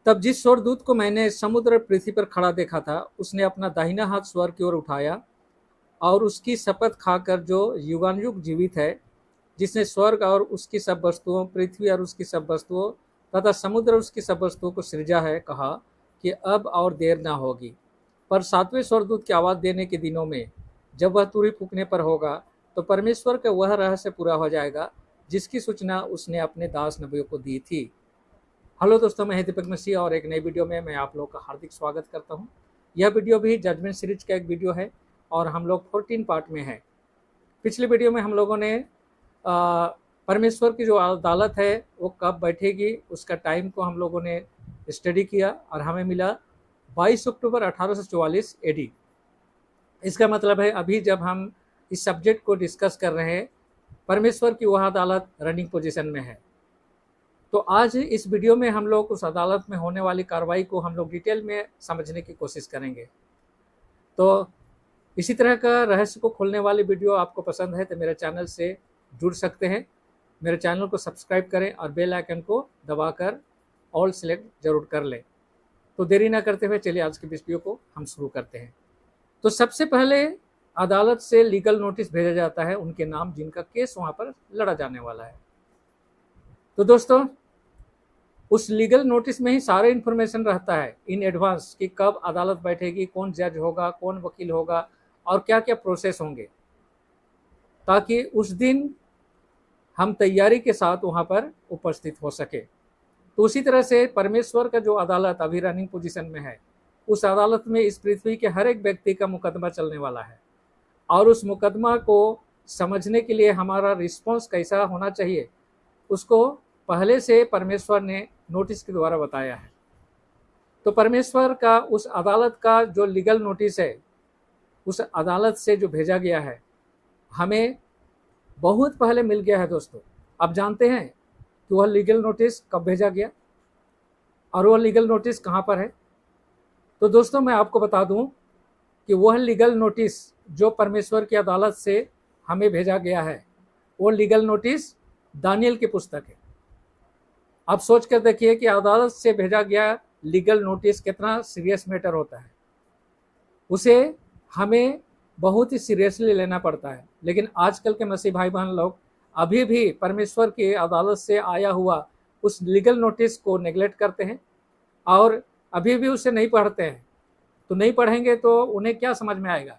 तब जिस स्वर्गदूत को मैंने समुद्र पृथ्वी पर खड़ा देखा था, उसने अपना दाहिना हाथ स्वर्ग की ओर उठाया और उसकी शपथ खाकर, जो युगानुयुग जीवित है, जिसने स्वर्ग और उसकी सब वस्तुओं, पृथ्वी और उसकी सब वस्तुओं तथा समुद्र और उसकी सब वस्तुओं को सृजा है, कहा कि अब और देर ना होगी, पर सातवें स्वर्गदूत की आवाज़ देने के दिनों में, जब वह तुरही फूंकने पर होगा, तो परमेश्वर का वह रहस्य पूरा हो जाएगा जिसकी सूचना उसने अपने दास नबियों को दी थी। हेलो दोस्तों, मैं दीपक मसीह और एक नई वीडियो में मैं आप लोग का हार्दिक स्वागत करता हूं। यह वीडियो भी जजमेंट सीरीज का एक वीडियो है और हम लोग 14 पार्ट में हैं। पिछले वीडियो में हम लोगों ने परमेश्वर की जो अदालत है वो कब बैठेगी उसका टाइम को हम लोगों ने स्टडी किया और हमें मिला 22 अक्टूबर 1844 एडी। इसका मतलब है अभी जब हम इस सब्जेक्ट को डिस्कस कर रहे हैं, परमेश्वर की वह अदालत रनिंग पोजीशन में है। तो आज इस वीडियो में हम लोग उस अदालत में होने वाली कार्रवाई को हम लोग डिटेल में समझने की कोशिश करेंगे। तो इसी तरह का रहस्य को खोलने वाली वीडियो आपको पसंद है तो मेरे चैनल से जुड़ सकते हैं। मेरे चैनल को सब्सक्राइब करें और बेल आइकन को दबाकर ऑल सेलेक्ट जरूर कर लें। तो देरी ना करते हुए चलिए आज की वीडियो को हम शुरू करते हैं। तो सबसे पहले अदालत से लीगल नोटिस भेजा जाता है उनके नाम जिनका केस वहाँ पर लड़ा जाने वाला है। तो दोस्तों, उस लीगल नोटिस में ही सारे इन्फॉर्मेशन रहता है इन एडवांस कि कब अदालत बैठेगी, कौन जज होगा, कौन वकील होगा और क्या क्या प्रोसेस होंगे, ताकि उस दिन हम तैयारी के साथ वहाँ पर उपस्थित हो सके। तो उसी तरह से परमेश्वर का जो अदालत अभी रनिंग पोजीशन में है, उस अदालत में इस पृथ्वी के हर एक व्यक्ति का मुकदमा चलने वाला है और उस मुकदमा को समझने के लिए हमारा रिस्पॉन्स कैसा होना चाहिए उसको पहले से परमेश्वर ने नोटिस के द्वारा बताया है। तो परमेश्वर का उस अदालत का जो लीगल नोटिस है, उस अदालत से जो भेजा गया है, हमें बहुत पहले मिल गया है दोस्तों। अब जानते हैं कि वह लीगल नोटिस कब भेजा गया और वह लीगल नोटिस कहाँ पर है। तो दोस्तों, मैं आपको बता दूं कि वह लीगल नोटिस जो परमेश्वर की अदालत से हमें भेजा गया है, वो लीगल नोटिस दानियल की पुस्तक है। आप सोच कर देखिए कि अदालत से भेजा गया लीगल नोटिस कितना सीरियस मैटर होता है। उसे हमें बहुत ही सीरियसली लेना पड़ता है। लेकिन आजकल के मसीह भाई बहन लोग अभी भी परमेश्वर की अदालत से आया हुआ उस लीगल नोटिस को नेग्लेक्ट करते हैं और अभी भी उसे नहीं पढ़ते हैं। तो नहीं पढ़ेंगे तो उन्हें क्या समझ में आएगा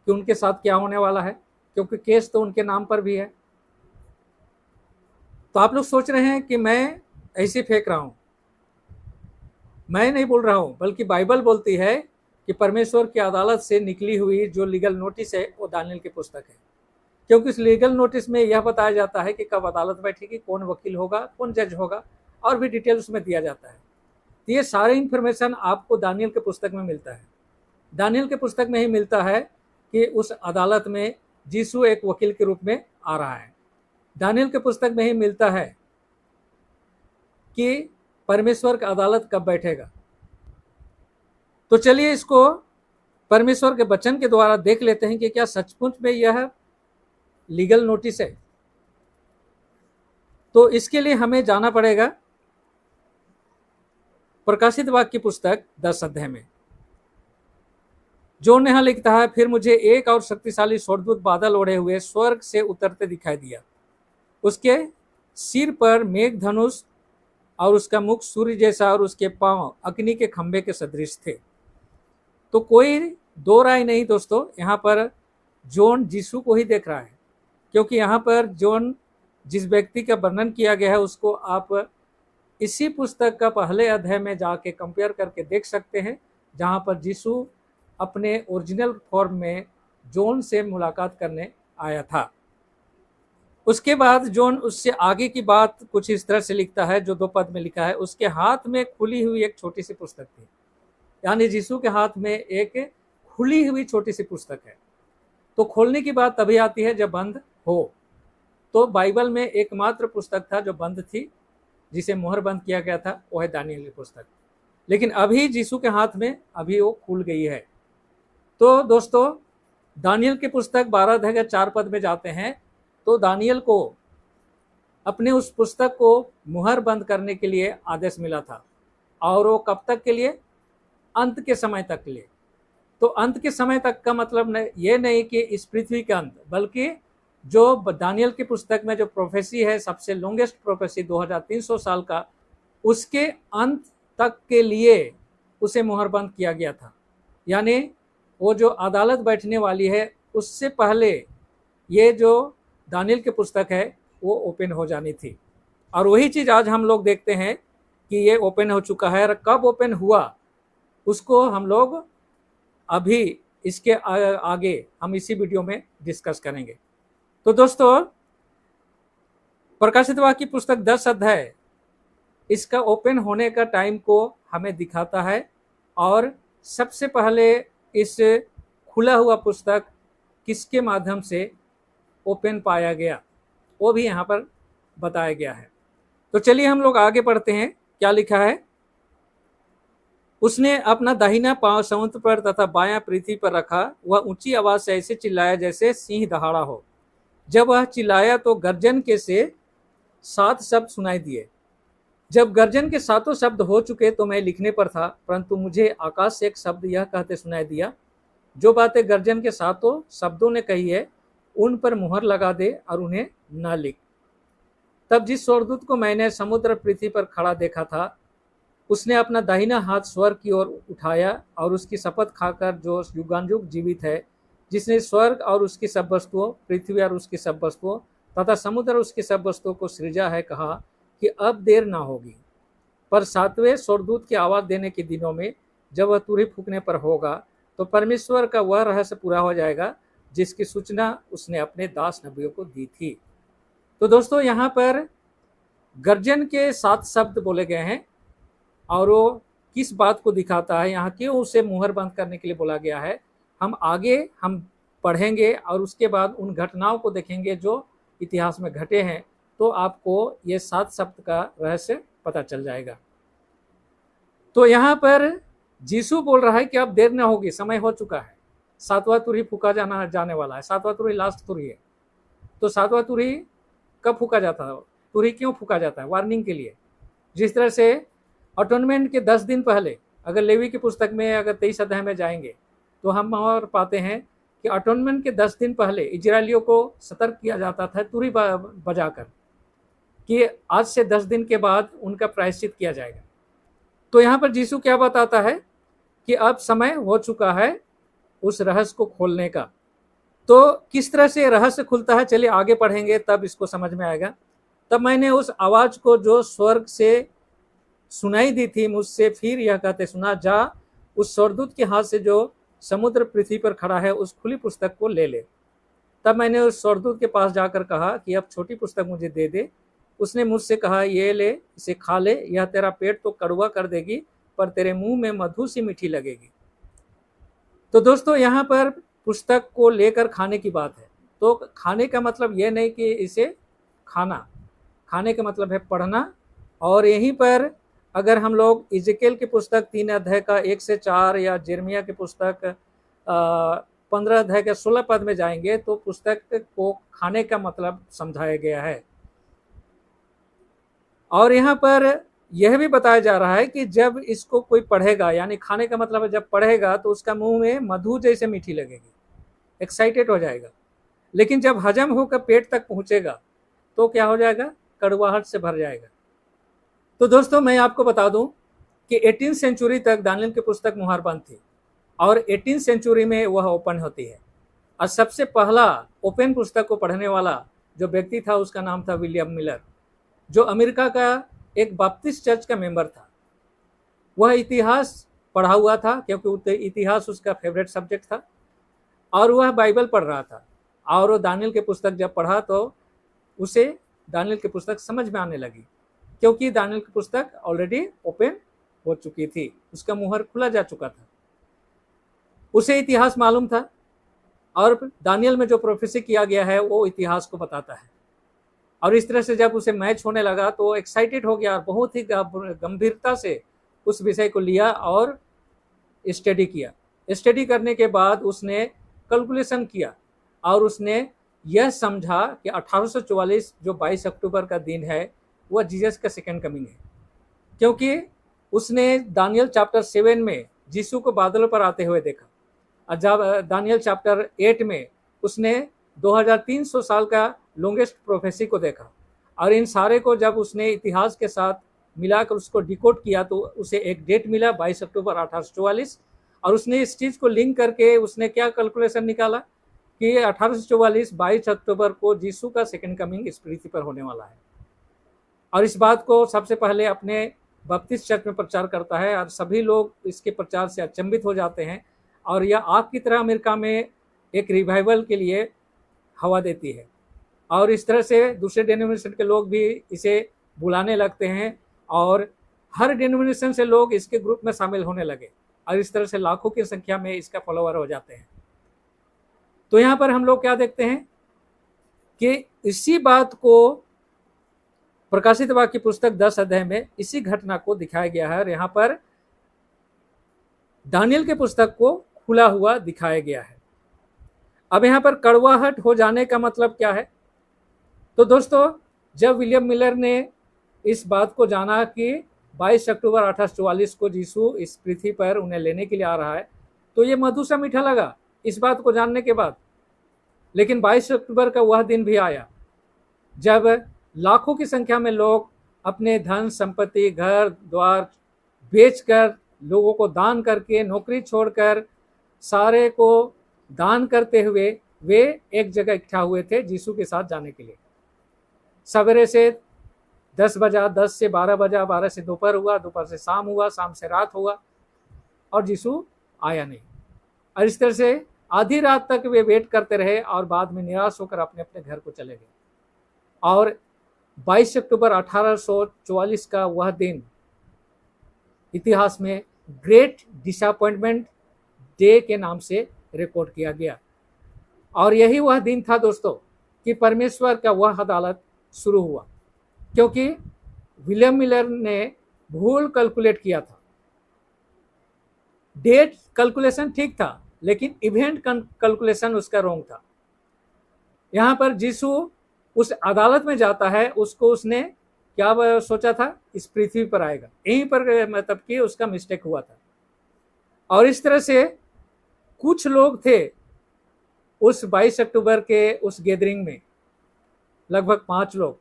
कि उनके साथ क्या होने वाला है, क्योंकि केस तो उनके नाम पर भी है। तो आप लोग सोच रहे हैं कि मैं ऐसे फेंक रहा हूं। मैं नहीं बोल रहा हूं, बल्कि बाइबल बोलती है कि परमेश्वर की अदालत से निकली हुई जो लीगल नोटिस है वो दानियल की पुस्तक है। क्योंकि इस लीगल नोटिस में यह बताया जाता है कि कब अदालत बैठेगी, कौन वकील होगा, कौन जज होगा और भी डिटेल उसमें दिया जाता है। तो ये सारे इन्फॉर्मेशन आपको दानियल के पुस्तक में मिलता है। दानियल के पुस्तक में ही मिलता है कि उस अदालत में यीशु एक वकील के रूप में आ रहा है। दानियल के पुस्तक में ही मिलता है कि परमेश्वर का अदालत कब बैठेगा। तो चलिए इसको परमेश्वर के वचन के द्वारा देख लेते हैं कि क्या सचमुच में यह लीगल नोटिस है। तो इसके लिए हमें जाना पड़ेगा प्रकाशित वाक्य की पुस्तक 10 अध्याय में। जो यहाँ लिखता है, फिर मुझे एक और शक्तिशाली स्वर्गदूत बादल ओढ़े हुए स्वर्ग से उतरते दिखाई दिया। उसके सिर पर मेघ धनुष और उसका मुख सूर्य जैसा और उसके पांव अग्नि के खंभे के सदृश थे। तो कोई दो राय नहीं दोस्तों, यहाँ पर जॉन यीशु को ही देख रहा है, क्योंकि यहाँ पर जॉन जिस व्यक्ति का वर्णन किया गया है उसको आप इसी पुस्तक का पहले अध्याय में जाके कंपेयर करके देख सकते हैं, जहाँ पर यीशु अपने ओरिजिनल फॉर्म में जॉन से मुलाकात करने आया था। उसके बाद जॉन उससे आगे की बात कुछ इस तरह से लिखता है, जो 2 पद में लिखा है, उसके हाथ में खुली हुई एक छोटी सी पुस्तक थी। यानी यीशु के हाथ में एक खुली हुई छोटी सी पुस्तक है। तो खोलने की बात तभी आती है जब बंद हो। तो बाइबल में एकमात्र पुस्तक था जो बंद थी, जिसे मोहर बंद किया गया था, वो है दानियल की पुस्तक। लेकिन अभी यीशु के हाथ में अभी वो खुल गई है। तो दोस्तों, दानियल की पुस्तक 12 अध्याय के 4 पद में जाते हैं तो दानियल को अपने उस पुस्तक को मुहर बंद करने के लिए आदेश मिला था। और वो कब तक के लिए? अंत के समय तक के लिए। तो अंत के समय तक का मतलब ये नहीं कि इस पृथ्वी का अंत, बल्कि जो दानियल की पुस्तक में जो प्रोफेसी है, सबसे लॉन्गेस्ट प्रोफेसी 2300 साल का, उसके अंत तक के लिए उसे मुहरबंद किया गया था। यानी वो जो अदालत बैठने वाली है उससे पहले ये जो दानियल की पुस्तक है वो ओपन हो जानी थी। और वही चीज़ आज हम लोग देखते हैं कि ये ओपन हो चुका है। और कब ओपन हुआ उसको हम लोग अभी इसके आगे हम इसी वीडियो में डिस्कस करेंगे। तो दोस्तों, प्रकाशित वाक्य की पुस्तक 10 अध्याय इसका ओपन होने का टाइम को हमें दिखाता है। और सबसे पहले इस खुला हुआ पुस्तक किसके माध्यम से ओपन पाया गया वो भी यहाँ पर बताया गया है। तो चलिए हम लोग आगे बढ़ते हैं। क्या लिखा है? उसने अपना दाहिना पांव समुद्र पर तथा बायां पृथ्वी पर रखा। वह ऊंची आवाज से ऐसे चिल्लाया जैसे सिंह दहाड़ा हो। जब वह चिल्लाया तो गर्जन के से 7 शब्द सुनाई दिए। जब गर्जन के 7 शब्द हो चुके तो मैं लिखने पर था, परंतु मुझे आकाश से एक शब्द यह कहते सुनाई दिया, जो बातें गर्जन के 7 शब्दों ने कही है उन पर मुहर लगा दे और उन्हें न लिख। तब जिस स्वर्गदूत को मैंने समुद्र पृथ्वी पर खड़ा देखा था, उसने अपना दाहिना हाथ स्वर्ग की ओर उठाया और उसकी शपथ खाकर, जो युगानुयुग जीवित है, जिसने स्वर्ग और उसकी सब वस्तुओं, पृथ्वी और उसकी सब वस्तुओं तथा समुद्र और उसकी सब वस्तुओं को सृजा है, कहा कि अब देर ना होगी, पर 7वें स्वर्गदूत की आवाज़ देने के दिनों में जब वह तुरही फूंकने पर होगा तो परमेश्वर का वह रहस्य पूरा हो जाएगा जिसकी सूचना उसने अपने दास नबियों को दी थी। तो दोस्तों, यहाँ पर गर्जन के 7 शब्द बोले गए हैं और वो किस बात को दिखाता है, यहाँ क्यों उसे मुहर बंद करने के लिए बोला गया है, हम आगे पढ़ेंगे और उसके बाद उन घटनाओं को देखेंगे जो इतिहास में घटे हैं, तो आपको ये 7 शब्द का रहस्य पता चल जाएगा। तो यहाँ पर यीशु बोल रहा है कि अब देर न होगी, समय हो चुका है, 7वां तुरही फूका जाने वाला है। 7वां तुरही लास्ट तुरही है। तो 7वां तुरही कब फूका जाता है? तुरही क्यों फूका जाता है? वार्निंग के लिए। जिस तरह से अटोनमेंट के 10 दिन पहले, अगर लेवी की पुस्तक में अगर 23 अध्याय में जाएंगे तो हम और पाते हैं कि अटोनमेंट के 10 दिन पहले इजरायलियों को सतर्क किया जाता था तुरही बजाकर कि आज से 10 दिन के बाद उनका प्रायश्चित किया जाएगा। तो यहाँ पर यीशु क्या बताता है कि अब समय हो चुका है उस रहस्य को खोलने का। तो किस तरह से रहस्य खुलता है, चलिए आगे पढ़ेंगे तब इसको समझ में आएगा। तब मैंने उस आवाज़ को जो स्वर्ग से सुनाई दी थी मुझसे फिर यह कहते सुना, जा उस स्वर्गदूत के हाथ से जो समुद्र पृथ्वी पर खड़ा है उस खुली पुस्तक को ले ले। तब मैंने उस स्वर्गदूत के पास जाकर कहा कि अब छोटी पुस्तक मुझे दे दे। उसने मुझसे कहा, ये ले, इसे खा ले, यह तेरा पेट तो कड़वा कर देगी पर तेरे मुंह में मधु सी मीठी लगेगी। तो दोस्तों, यहाँ पर पुस्तक को लेकर खाने की बात है। तो खाने का मतलब यह नहीं कि इसे खाने का मतलब है पढ़ना। और यहीं पर अगर हम लोग इज़ेकिएल की पुस्तक 3 अध्याय का 1 से 4 या यिर्मयाह की पुस्तक 15 अध्याय के 16 पद में जाएंगे तो पुस्तक को खाने का मतलब समझाया गया है। और यहाँ पर यह भी बताया जा रहा है कि जब इसको कोई पढ़ेगा, यानी खाने का मतलब है जब पढ़ेगा तो उसका मुंह में मधु जैसे मीठी लगेगी, एक्साइटेड हो जाएगा। लेकिन जब हजम होकर पेट तक पहुँचेगा तो क्या हो जाएगा? कड़वाहट से भर जाएगा। तो दोस्तों, मैं आपको बता दूं कि 18वीं सेंचुरी तक दानियल की पुस्तक मुहर बंद थी और 18वीं सेंचुरी में वह ओपन होती है। और सबसे पहला ओपन पुस्तक को पढ़ने वाला जो व्यक्ति था उसका नाम था विलियम मिलर, जो अमेरिका का एक बैप्टिस्ट चर्च का मेंबर था। वह इतिहास पढ़ा हुआ था क्योंकि इतिहास उसका फेवरेट सब्जेक्ट था और वह बाइबल पढ़ रहा था। और वो दानियल की पुस्तक जब पढ़ा तो उसे दानियल की पुस्तक समझ में आने लगी, क्योंकि दानियल की पुस्तक ऑलरेडी ओपन हो चुकी थी, उसका मुहर खुला जा चुका था। उसे इतिहास मालूम था और दानियल में जो प्रोफेसी किया गया है वो इतिहास को बताता है। और इस तरह से जब उसे मैच होने लगा तो एक्साइटेड हो गया, बहुत ही गंभीरता से उस विषय को लिया और स्टडी किया। स्टडी करने के बाद उसने कैलकुलेशन किया और उसने यह समझा कि 1844 जो 22 अक्टूबर का दिन है वह जीसस का सेकंड कमिंग है, क्योंकि उसने दानियल चैप्टर 7 में यीशु को बादलों पर आते हुए देखा, और जब दानियल चैप्टर 8 में उसने 2300 साल का लॉन्गेस्ट प्रोफेसी को देखा। और इन सारे को जब उसने इतिहास के साथ मिलाकर उसको डिकोड किया तो उसे एक डेट मिला 22 अक्टूबर 1844। और उसने इस चीज़ को लिंक करके उसने क्या कैलकुलेशन निकाला कि 1844 22 अक्टूबर को यीशु का सेकंड कमिंग इस पृथ्वी पर होने वाला है। और इस बात को सबसे पहले अपने बपतिस्म चर्च में प्रचार करता है, और सभी लोग इसके प्रचार से अचंभित हो जाते हैं, और यह आग की तरह अमेरिका में एक रिवाइवल के लिए हवा देती है। और इस तरह से दूसरे डिनोमिनेशन के लोग भी इसे बुलाने लगते हैं, और हर डिनोमिनेशन से लोग इसके ग्रुप में शामिल होने लगे, और इस तरह से लाखों की संख्या में इसका फॉलोअर हो जाते हैं। तो यहाँ पर हम लोग क्या देखते हैं कि इसी बात को प्रकाशित वाक्य की पुस्तक 10 अध्याय में इसी घटना को दिखाया गया है, और यहाँ पर दानियल के पुस्तक को खुला हुआ दिखाया गया है। अब यहाँ पर कड़वाहट हो जाने का मतलब क्या है? तो दोस्तों, जब विलियम मिलर ने इस बात को जाना कि 22 अक्टूबर 1844 को यीशु इस पृथ्वी पर उन्हें लेने के लिए आ रहा है, तो ये मधु सा मीठा लगा इस बात को जानने के बाद। लेकिन 22 अक्टूबर का वह दिन भी आया जब लाखों की संख्या में लोग अपने धन संपत्ति, घर द्वार बेचकर, लोगों को दान करके, नौकरी छोड़कर, सारे को दान करते हुए वे एक जगह इकट्ठा हुए थे यीशु के साथ जाने के लिए। सवेरे से 10 बजा, 10 से 12 बजा, 12 से दोपहर हुआ, दोपहर से शाम हुआ, शाम से रात हुआ, और यीशु आया नहीं। और इस तरह से आधी रात तक वे वेट करते रहे, और बाद में निराश होकर अपने अपने घर को चले गए। और 22 अक्टूबर 1844 का वह दिन इतिहास में ग्रेट डिसअपॉइंटमेंट डे के नाम से रिकॉर्ड किया गया। और यही वह दिन था दोस्तों कि परमेश्वर का वह अदालत शुरू हुआ, क्योंकि विलियम मिलर ने भूल कैलकुलेट किया था। डेट कैलकुलेशन ठीक था, लेकिन इवेंट कैलकुलेशन उसका रॉन्ग था। यहाँ पर यीशु उस अदालत में जाता है, उसको उसने क्या सोचा था, इस पृथ्वी पर आएगा, यहीं पर मतलब कि उसका मिस्टेक हुआ था। और इस तरह से कुछ लोग थे उस 22 अक्टूबर के उस गैदरिंग में, लगभग 5 लोग।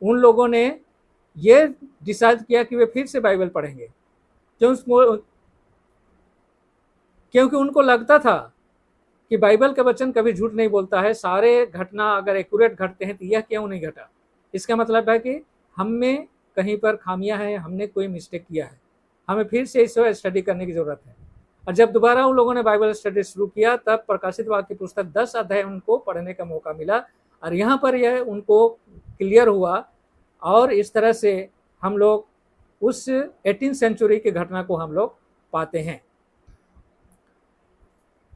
उन लोगों ने ये डिसाइड किया कि वे फिर से बाइबल पढ़ेंगे, क्योंकि उनको लगता था कि बाइबल का वचन कभी झूठ नहीं बोलता है। सारे घटना अगर एक्यूरेट घटते हैं तो यह क्यों नहीं घटा? इसका मतलब है कि हम में कहीं पर खामियां हैं, हमने कोई मिस्टेक किया है, हमें फिर से इस स्टडी करने की जरूरत है। और जब दोबारा उन लोगों ने बाइबल स्टडी शुरू किया, तब प्रकाशित वाक्य की पुस्तक 10 अध्याय उनको पढ़ने का मौका मिला, और यहाँ पर यह उनको क्लियर हुआ। और इस तरह से हम लोग उस 18th सेंचुरी की घटना को हम लोग पाते हैं।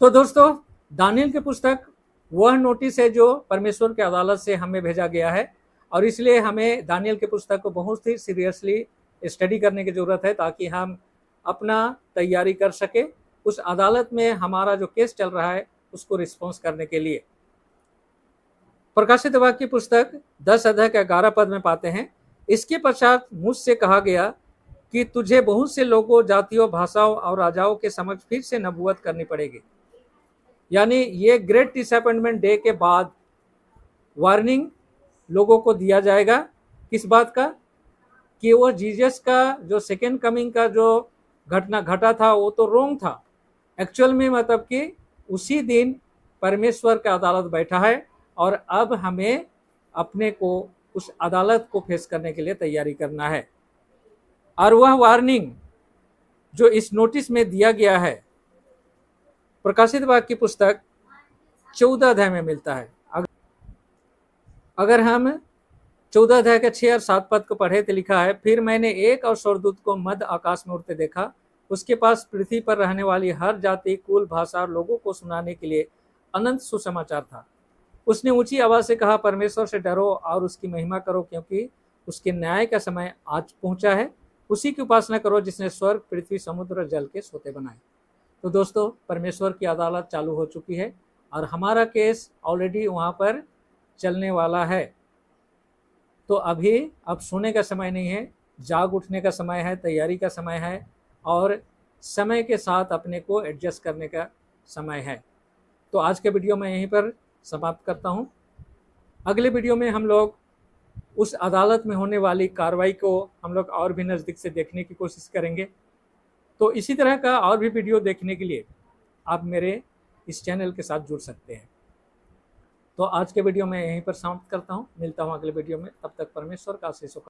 तो दोस्तों, दानियल की पुस्तक वह नोटिस है जो परमेश्वर की अदालत से हमें भेजा गया है, और इसलिए हमें दानियल की पुस्तक को बहुत ही सीरियसली स्टडी करने की ज़रूरत है, ताकि हम अपना तैयारी कर सके उस अदालत में हमारा जो केस चल रहा है उसको रिस्पॉन्स करने के लिए। प्रकाशित वाक्य की पुस्तक 10 अध्याय के 11 पद में पाते हैं, इसके पश्चात मुझसे कहा गया कि तुझे बहुत से लोगों, जातियों, भाषाओं और राजाओं के समक्ष फिर से नबूवत करनी पड़ेगी। यानी ये ग्रेट डिसअपॉइंटमेंट डे के बाद वार्निंग लोगों को दिया जाएगा, किस बात का? कि वो जीसस का जो सेकेंड कमिंग का जो घटना घटा था वो तो रोंग था। एक्चुअल में मतलब कि उसी दिन परमेश्वर का अदालत बैठा है, और अब हमें अपने को उस अदालत को फेस करने के लिए तैयारी करना है। और वह वार्निंग जो इस नोटिस में दिया गया है, प्रकाशित वाक्य की पुस्तक 14 अध्याय में मिलता है। अगर हम 14 अध्याय के 6 और 7 पद को पढ़े तो लिखा है, फिर मैंने एक और स्वर्गदूत को मध्य आकाश में उड़ते देखा। उसके पास पृथ्वी पर रहने वाली हर जाति, कुल, भाषा और लोगों को सुनाने के लिए अनंत सुसमाचार था। उसने ऊंची आवाज से कहा, परमेश्वर से डरो और उसकी महिमा करो, क्योंकि उसके न्याय का समय आज पहुंचा है। उसी की उपासना करो जिसने स्वर्ग, पृथ्वी, समुद्र और जल के सोते बनाए। तो दोस्तों, परमेश्वर की अदालत चालू हो चुकी है, और हमारा केस ऑलरेडी वहाँ पर चलने वाला है। तो अभी अब सोने का समय नहीं है, जाग उठने का समय है, तैयारी का समय है और समय के साथ अपने को एडजस्ट करने का समय है। तो आज के वीडियो में यहीं पर समाप्त करता हूँ। अगले वीडियो में हम लोग उस अदालत में होने वाली कार्रवाई को हम लोग और भी नज़दीक से देखने की कोशिश करेंगे। तो इसी तरह का और भी वीडियो देखने के लिए आप मेरे इस चैनल के साथ जुड़ सकते हैं। तो आज के वीडियो में यहीं पर समाप्त करता हूँ। मिलता हूँ अगले वीडियो में, तब तक परमेश्वर का आशीष हो।